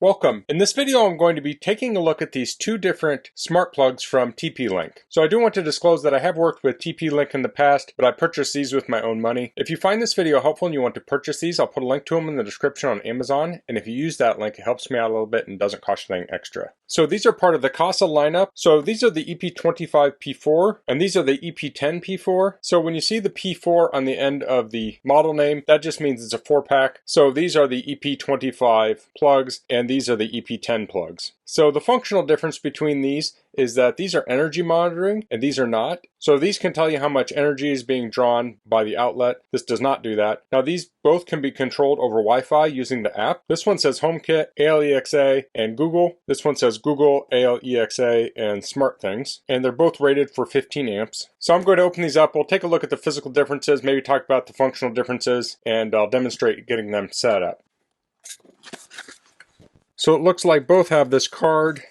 Welcome. In this video I'm going to be taking a look at these two different smart plugs from TP-Link. So I do want to disclose that I have worked with TP-Link in the past, but I purchased these with my own money. If you find this video helpful and you want to purchase these, I'll put a link to them in the description on Amazon, and if you use that link it helps me out a little bit and doesn't cost you anything extra. So these are part of the Kasa lineup. So these are the EP25 P4 and these are the EP10 P4. So when you see the P4 on the end of the model name, that just means it's a 4-pack. So these are the EP25 plugs and these are the EP10 plugs. So the functional difference between these is that these are energy monitoring and these are not. So these can tell you how much energy is being drawn by the outlet. This does not do that. Now these both can be controlled over Wi-Fi using the app. This one says Homekit, ALEXA, and Google. This one says Google, ALEXA, and SmartThings. And they're both rated for 15 amps. So I'm going to open these up. We'll take a look at the physical differences, maybe talk about the functional differences, and I'll demonstrate getting them set up. So it looks like both have this card.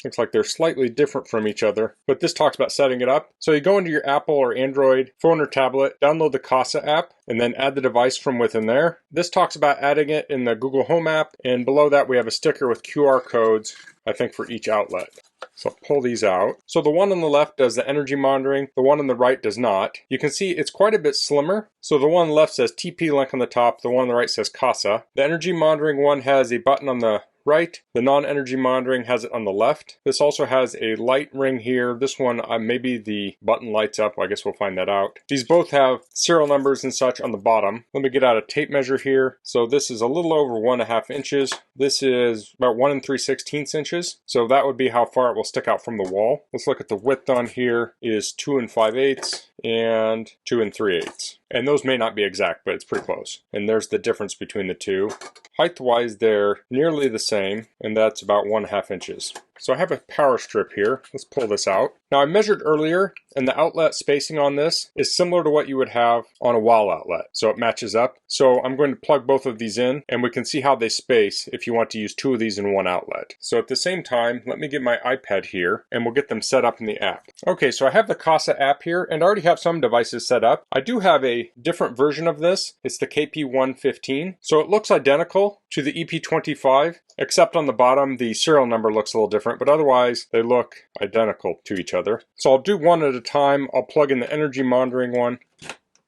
Looks like they're slightly different from each other, but this talks about setting it up. So you go into your Apple or Android phone or tablet, download the Kasa app, and then add the device from within there. This talks about adding it in the Google Home app, and below that we have a sticker with QR codes, I think for each outlet. So I'll pull these out. So the one on the left does the energy monitoring, the one on the right does not. You can see it's quite a bit slimmer. So the one on the left says TP-Link on the top, the one on the right says Kasa. The energy monitoring one has a button on the right. The non-energy monitoring has it on the left. This also has a light ring here. This one, maybe the button lights up. I guess we'll find that out. These both have serial numbers and such on the bottom. Let me get out a tape measure here. So this is a little over 1.5 inches. This is about 1 3/16 inches. So that would be how far it will stick out from the wall. Let's look at the width on here is 2 5/8 and 2 3/8. And those may not be exact, but it's pretty close. And there's the difference between the two. Height-wise, they're nearly the same, and that's about 1.5 inches. So I have a power strip here. Let's pull this out. Now I measured earlier, and the outlet spacing on this is similar to what you would have on a wall outlet. So it matches up. So I'm going to plug both of these in, and we can see how they space if you want to use two of these in one outlet. So at the same time, let me get my iPad here, and we'll get them set up in the app. Okay, so I have the Kasa app here, and I already have some devices set up. I do have a different version of this. It's the KP1015. So it looks identical to the EP25, except on the bottom the serial number looks a little different, but otherwise they look identical to each other. So I'll do one at a time. I'll plug in the energy monitoring one,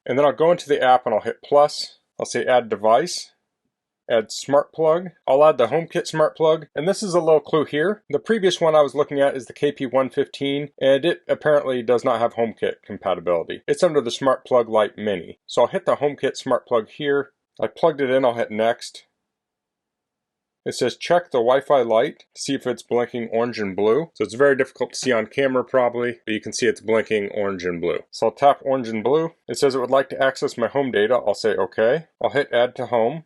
and then I'll go into the app and I'll hit plus. I'll say add device, add smart plug. I'll add the Homekit smart plug, and this is a little clue here. The previous one I was looking at is the KP1015, and it apparently does not have Homekit compatibility. It's under the Smart Plug Lite Mini. So I'll hit the Homekit smart plug here. I plugged it in, I'll hit next. It says check the Wi-Fi light to see if it's blinking orange and blue. So it's very difficult to see on camera probably, but you can see it's blinking orange and blue. So I'll tap orange and blue. It says it would like to access my home data. I'll say okay. I'll hit add to home.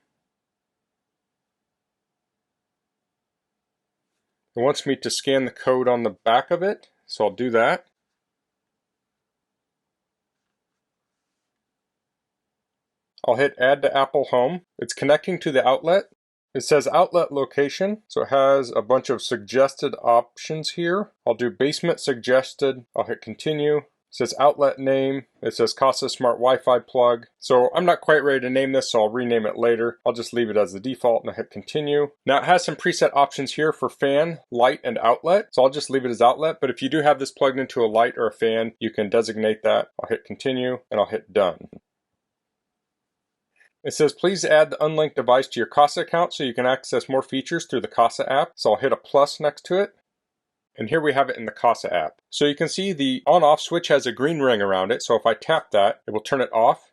It wants me to scan the code on the back of it, so I'll do that. I'll hit add to Apple Home. It's connecting to the outlet. It says outlet location, so it has a bunch of suggested options here. I'll do basement suggested. I'll hit continue. It says outlet name. It says Kasa Smart Wi-Fi plug. So I'm not quite ready to name this, so I'll rename it later. I'll just leave it as the default and I'll hit continue. Now it has some preset options here for fan, light, and outlet. So I'll just leave it as outlet, but if you do have this plugged into a light or a fan, you can designate that. I'll hit continue and I'll hit done. It says please add the unlinked device to your Kasa account so you can access more features through the Kasa app. So I'll hit a plus next to it. And here we have it in the Kasa app. So you can see the on-off switch has a green ring around it. So if I tap that, it will turn it off.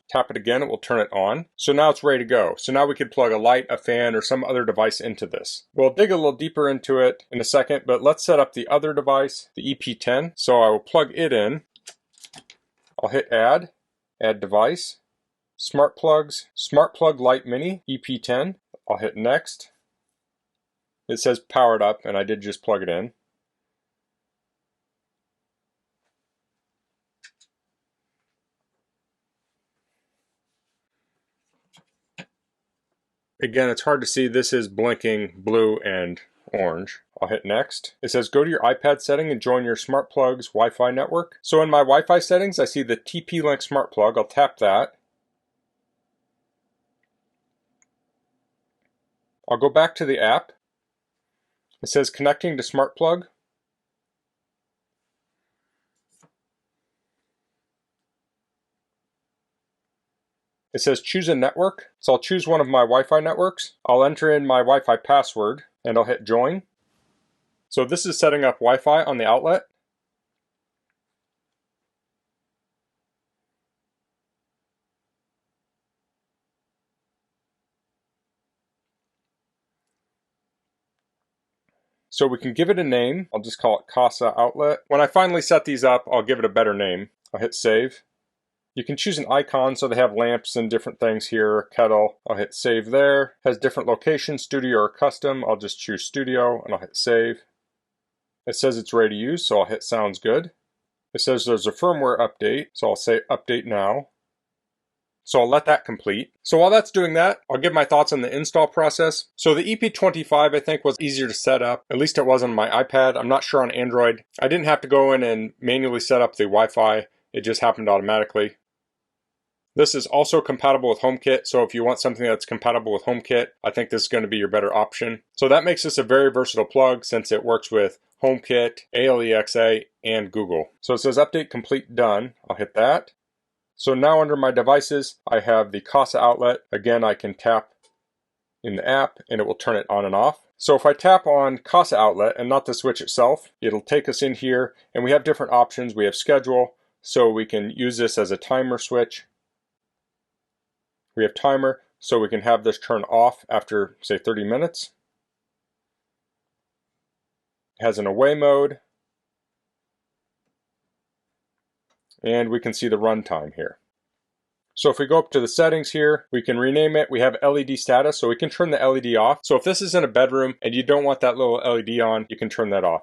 Tap it again, it will turn it on. So now it's ready to go. So now we could plug a light, a fan, or some other device into this. We'll dig a little deeper into it in a second, but let's set up the other device, the EP10. So I will plug it in. I'll hit add device. Smart plugs, Smart Plug Lite Mini, EP10. I'll hit next. It says powered up, and I did just plug it in. Again, it's hard to see. This is blinking blue and orange. I'll hit next. It says go to your iPad setting and join your Smart Plug's Wi-Fi network. So in my Wi-Fi settings, I see the TP-Link Smart Plug. I'll tap that. I'll go back to the app. It says connecting to smart plug. It says choose a network, so I'll choose one of my Wi-Fi networks. I'll enter in my Wi-Fi password and I'll hit join. So this is setting up Wi-Fi on the outlet. So we can give it a name. I'll just call it Kasa outlet. When I finally set these up, I'll give it a better name. I'll hit save. You can choose an icon, so they have lamps and different things here, kettle. I'll hit save there. Has different locations, studio or custom. I'll just choose studio and I'll hit save. It says it's ready to use, so I'll hit sounds good. It says there's a firmware update, so I'll say update now. So I'll let that complete. So while that's doing that, I'll give my thoughts on the install process. So the EP25 I think was easier to set up. At least it was on my iPad. I'm not sure on Android. I didn't have to go in and manually set up the Wi-Fi. It just happened automatically. This is also compatible with Homekit, so if you want something that's compatible with Homekit, I think this is going to be your better option. So that makes this a very versatile plug since it works with Homekit, ALEXA, and Google. So it says update complete done. I'll hit that. So now under my devices, I have the Kasa outlet. Again, I can tap in the app and it will turn it on and off. So if I tap on Kasa outlet and not the switch itself, it'll take us in here and we have different options. We have schedule, so we can use this as a timer switch. We have timer, so we can have this turn off after, say, 30 minutes. It has an away mode. And we can see the runtime here. So if we go up to the settings here, we can rename it. We have LED status, so we can turn the LED off. So if this is in a bedroom and you don't want that little LED on, you can turn that off.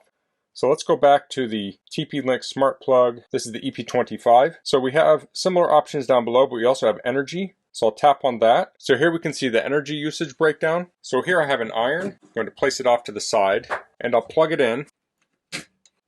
So let's go back to the TP-Link smart plug. This is the EP25. So we have similar options down below, but we also have energy. So I'll tap on that. So here we can see the energy usage breakdown. So here I have an iron. I'm going to place it off to the side and I'll plug it in.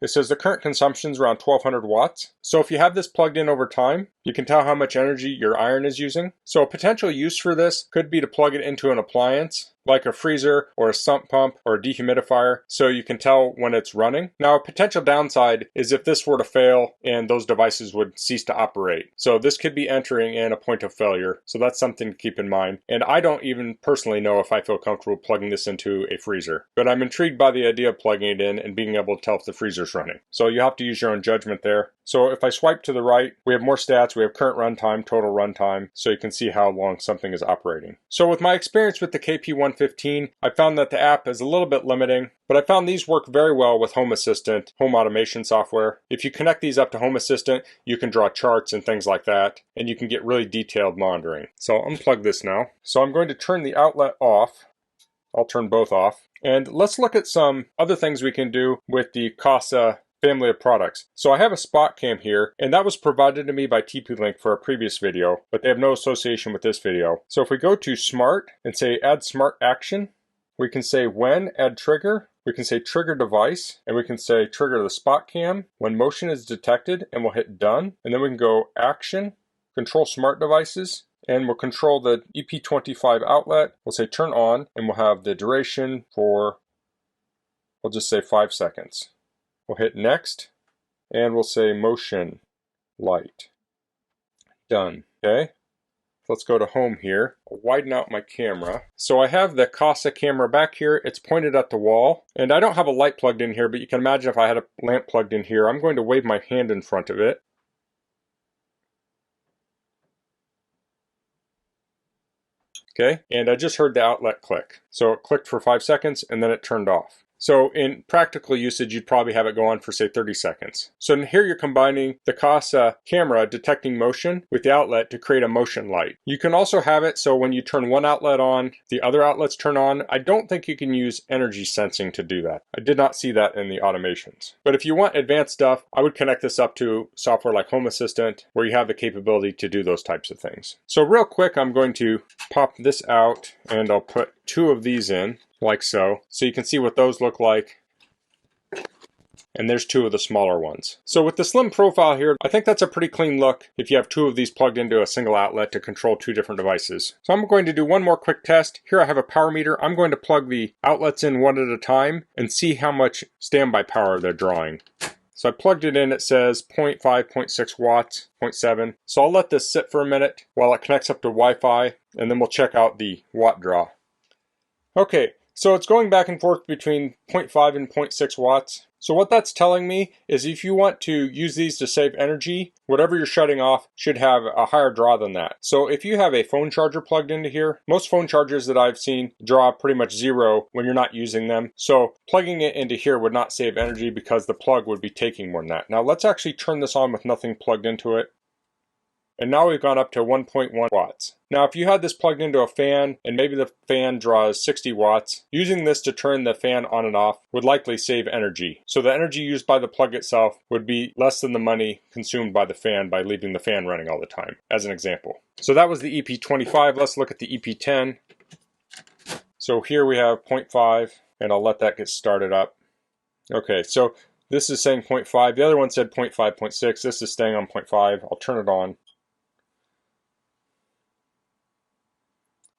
It says the current consumption is around 1200 watts. So if you have this plugged in over time, you can tell how much energy your iron is using. So a potential use for this could be to plug it into an appliance, like a freezer or a sump pump or a dehumidifier, so you can tell when it's running. Now a potential downside is if this were to fail and those devices would cease to operate. So this could be entering in a point of failure. So that's something to keep in mind. And I don't even personally know if I feel comfortable plugging this into a freezer, but I'm intrigued by the idea of plugging it in and being able to tell if the freezer's running. So you have to use your own judgment there. So if I swipe to the right, we have more stats. We have current runtime, total runtime, so you can see how long something is operating. So with my experience with the KP115, I found that the app is a little bit limiting, but I found these work very well with Home Assistant, home automation software. If you connect these up to Home Assistant, you can draw charts and things like that, and you can get really detailed monitoring. So I'll unplug this now. So I'm going to turn the outlet off. I'll turn both off. And let's look at some other things we can do with the Kasa family of products. So I have a spot cam here, and that was provided to me by TP-Link for a previous video, but they have no association with this video. So if we go to Smart and say Add Smart Action, we can say When, Add Trigger, we can say Trigger Device, and we can say Trigger the spot cam when motion is detected, and we'll hit Done. And then we can go Action, Control Smart Devices, and we'll control the EP25 outlet. We'll say Turn On, and we'll have the duration for, we'll just say 5 seconds. We'll hit next and we'll say motion light. Done. Okay. Let's go to home here. I'll widen out my camera. So I have the Kasa camera back here. It's pointed at the wall and I don't have a light plugged in here, but you can imagine if I had a lamp plugged in here, I'm going to wave my hand in front of it. Okay. And I just heard the outlet click. So it clicked for 5 seconds and then it turned off. So in practical usage, you'd probably have it go on for say 30 seconds. So here you're combining the Kasa camera detecting motion with the outlet to create a motion light. You can also have it so when you turn one outlet on, the other outlets turn on. I don't think you can use energy sensing to do that. I did not see that in the automations. But if you want advanced stuff, I would connect this up to software like Home Assistant where you have the capability to do those types of things. So real quick, I'm going to pop this out and I'll put 2 of these in. Like so. So you can see what those look like. And there's two of the smaller ones. So with the slim profile here, I think that's a pretty clean look if you have two of these plugged into a single outlet to control two different devices. So I'm going to do one more quick test. Here I have a power meter. I'm going to plug the outlets in one at a time and see how much standby power they're drawing. So I plugged it in, it says 0.5, 0.6 watts, 0.7. So I'll let this sit for a minute while it connects up to Wi-Fi, and then we'll check out the watt draw. Okay, so it's going back and forth between 0.5 and 0.6 watts. So what that's telling me is if you want to use these to save energy, whatever you're shutting off should have a higher draw than that. So if you have a phone charger plugged into here, most phone chargers that I've seen draw pretty much zero when you're not using them. So plugging it into here would not save energy because the plug would be taking more than that. Now let's actually turn this on with nothing plugged into it. And now we've gone up to 1.1 watts. Now if you had this plugged into a fan and maybe the fan draws 60 watts, using this to turn the fan on and off would likely save energy. So the energy used by the plug itself would be less than the money consumed by the fan by leaving the fan running all the time, as an example. So that was the EP25. Let's look at the EP10. So here we have 0.5, and I'll let that get started up. Okay, so this is saying 0.5. The other one said 0.5, 0.6. This is staying on 0.5. I'll turn it on.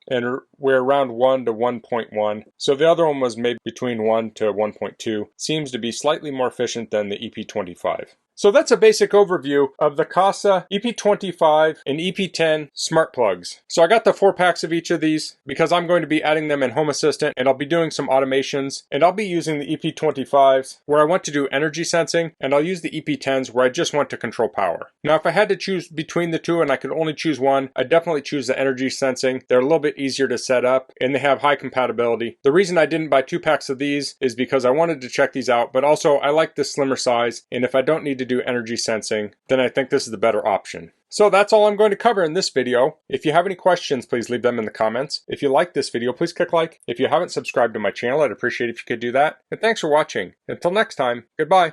And we're around 1 to 1.1. So the other one was maybe between 1 to 1.2. Seems to be slightly more efficient than the EP25. So that's a basic overview of the Kasa EP25 and EP10 smart plugs. So I got the 4 packs of each of these because I'm going to be adding them in Home Assistant, and I'll be doing some automations, and I'll be using the EP25s where I want to do energy sensing, and I'll use the EP10s where I just want to control power. Now if I had to choose between the two and I could only choose one, I'd definitely choose the energy sensing. They're a little bit easier to set up and they have high compatibility. The reason I didn't buy 2 packs of these is because I wanted to check these out, but also I like the slimmer size, and if I don't need to do energy sensing, then I think this is the better option. So that's all I'm going to cover in this video. If you have any questions, please leave them in the comments. If you like this video, please click like. If you haven't subscribed to my channel, I'd appreciate if you could do that. And thanks for watching. Until next time, goodbye.